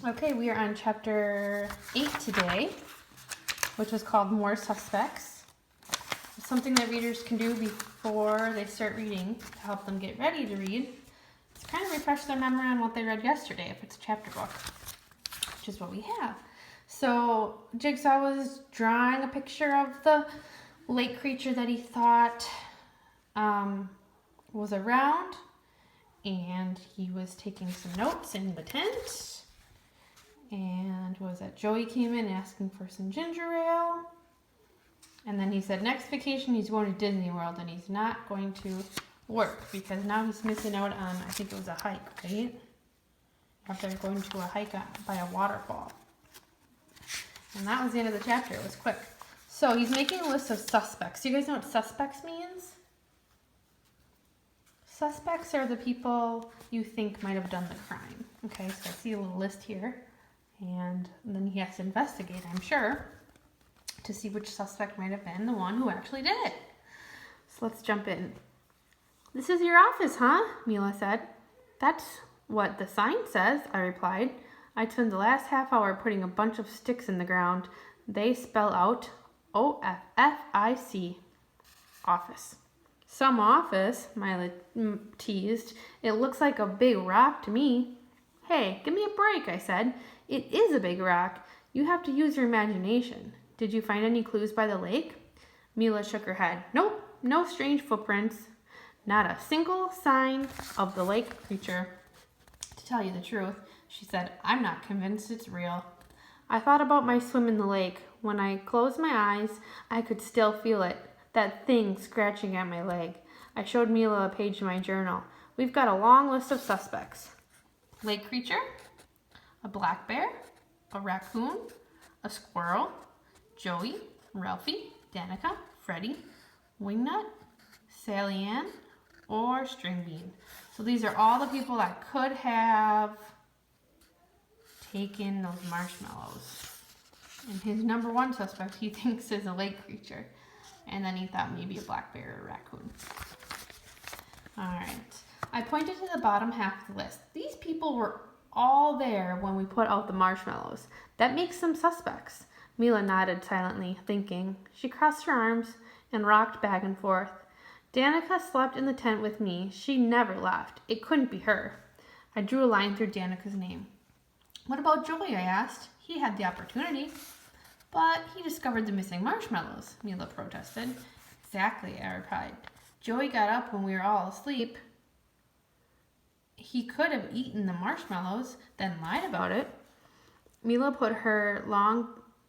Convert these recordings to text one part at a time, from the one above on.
Okay, we are on chapter 8 today, which was called More Suspects. It's something that readers can do before they start reading to help them get ready to read. It's kind of refresh their memory on what they read yesterday if it's a chapter book, which is what we have. So Jigsaw was drawing a picture of the lake creature that he thought was around, and he was taking some notes in the tent. And was that Joey came in asking for some ginger ale. And then he said next vacation he's going to Disney World and he's not going to work because now he's missing out on, I think it was a hike, right? After going to a hike by a waterfall. And that was the end of the chapter. It was quick. So he's making a list of suspects. Do you guys know what suspects means? Suspects are the people you think might have done the crime. Okay, so I see a little list here. And then he has to investigate, I'm sure, to see which suspect might have been the one who actually did it. So let's jump in. "This is your office, huh?" Mila said. "That's what the sign says," I replied. "I spent the last half hour putting a bunch of sticks in the ground. They spell out OFFIC, office." "Some office," Mila teased. "It looks like a big rock to me." "Hey, give me a break," I said. "It is a big rock. You have to use your imagination. Did you find any clues by the lake?" Mila shook her head. "Nope, no strange footprints. Not a single sign of the lake creature. To tell you the truth," she said, "I'm not convinced it's real. I thought about my swim in the lake. When I closed my eyes, I could still feel it, that thing scratching at my leg." I showed Mila a page in my journal. "We've got a long list of suspects. Lake creature, a black bear, a raccoon, a squirrel, Joey, Ralphie, Danica, Freddie, Wingnut, Sally Ann, or String Bean." So these are all the people that could have taken those marshmallows. And his number one suspect he thinks is a lake creature. And then he thought maybe a black bear or a raccoon. All right. I pointed to the bottom half of the list. These people were all there when we put out the marshmallows. That makes them suspects. Mila nodded silently, thinking. She crossed her arms and rocked back and forth. Danica slept in the tent with me. She never left. It couldn't be her. I drew a line through Danica's name. "What about Joey?" I asked. "He had the opportunity." "But he discovered the missing marshmallows," Mila protested. "Exactly," I replied. "Joey got up when we were all asleep. He could have eaten the marshmallows, then lied about it." Mila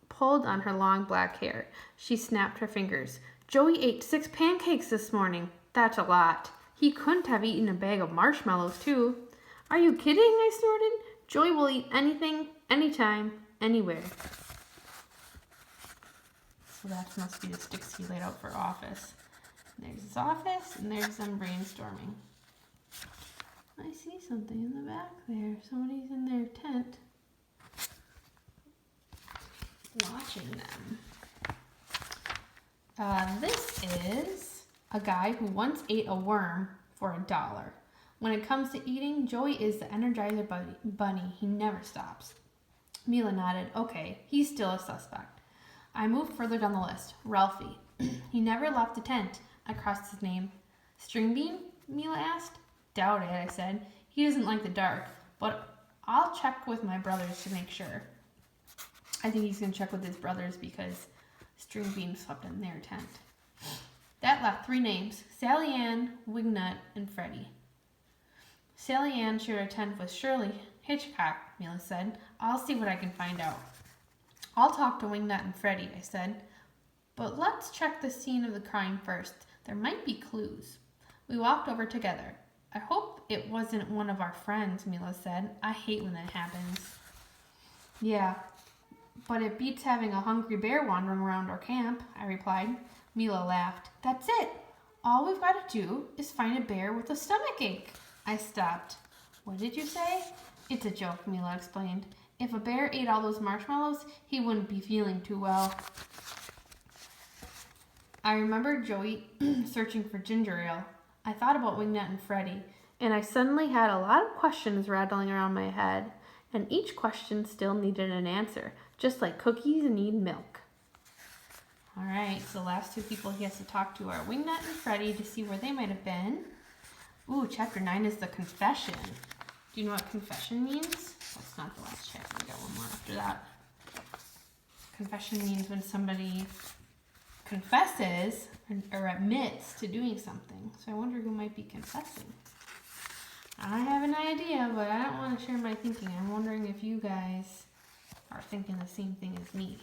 pulled on her long black hair. She snapped her fingers. "Joey ate 6 pancakes this morning. That's a lot. He couldn't have eaten a bag of marshmallows, too." "Are you kidding?" I snorted. "Joey will eat anything, anytime, anywhere." So that must be the sticks he laid out for office. There's his office, and there's them brainstorming. I see something in the back there. Somebody's in their tent watching them. This is a guy who once ate a worm for $1. When it comes to eating, Joey is the Energizer bunny. He never stops. Mila nodded. Okay, he's still a suspect. I moved further down the list. Ralphie. He never left the tent. I crossed his name. String Bean? Mila asked. Doubt it, I said. He doesn't like the dark, but I'll check with my brothers to make sure. I think he's going to check with his brothers because String Bean slept in their tent. That left 3 names, Sally Ann, Wingnut, and Freddie. Sally Ann shared a tent with Shirley Hitchcock, Mila said. I'll see what I can find out. I'll talk to Wingnut and Freddie, I said. But let's check the scene of the crime first. There might be clues. We walked over together. I hope it wasn't one of our friends, Mila said. I hate when that happens. Yeah, but it beats having a hungry bear wandering around our camp, I replied. Mila laughed. That's it. All we've got to do is find a bear with a stomachache. I stopped. What did you say? It's a joke, Mila explained. If a bear ate all those marshmallows, he wouldn't be feeling too well. I remembered Joey searching for ginger ale. I thought about Wingnut and Freddie, and I suddenly had a lot of questions rattling around my head. And each question still needed an answer, just like cookies need milk. All right, so the last two people he has to talk to are Wingnut and Freddy to see where they might have been. Ooh, chapter 9 is the confession. Do you know what confession means? That's not the last chapter. We got one more after that. Confession means when somebody confesses or admits to doing something. So I wonder who might be confessing. I have an idea, but I don't want to share my thinking. I'm wondering if you guys are thinking the same thing as me.